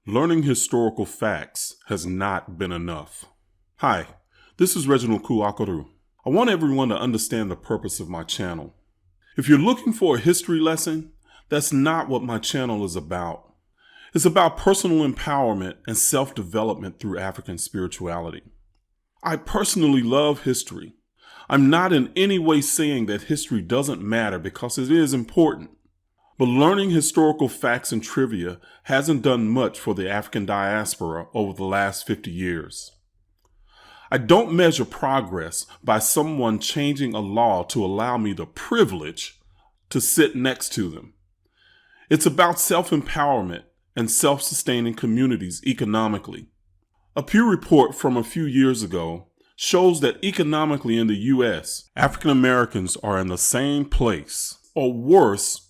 Learning historical facts has not been enough. Hi, this is Reginald Kuakaru. I want everyone to understand the purpose of my channel. If you're looking for a history lesson, that's not what my channel is about. It's about personal empowerment and self-development through African spirituality. I personally love history. I'm not in any way saying that history doesn't matter because it is important. But learning historical facts and trivia hasn't done much for the African diaspora over the last 50 years. I don't measure progress by someone changing a law to allow me the privilege to sit next to them. It's about self-empowerment and self-sustaining communities economically. A Pew report from a few years ago shows that economically in the U.S., African Americans are in the same place, or worse,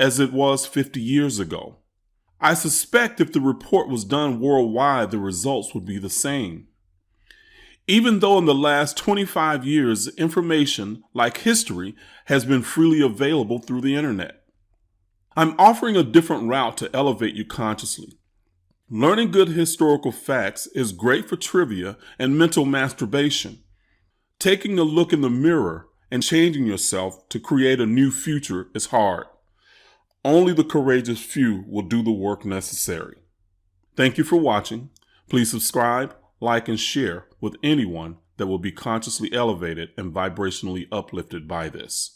as it was 50 years ago. I suspect if the report was done worldwide, the results would be the same. Even though in the last 25 years, information, like history, has been freely available through the internet. I'm offering a different route to elevate you consciously. Learning good historical facts is great for trivia and mental masturbation. Taking a look in the mirror and changing yourself to create a new future is hard. Only the courageous few will do the work necessary. Thank you for watching. Please subscribe, like, and share with anyone that will be consciously elevated and vibrationally uplifted by this.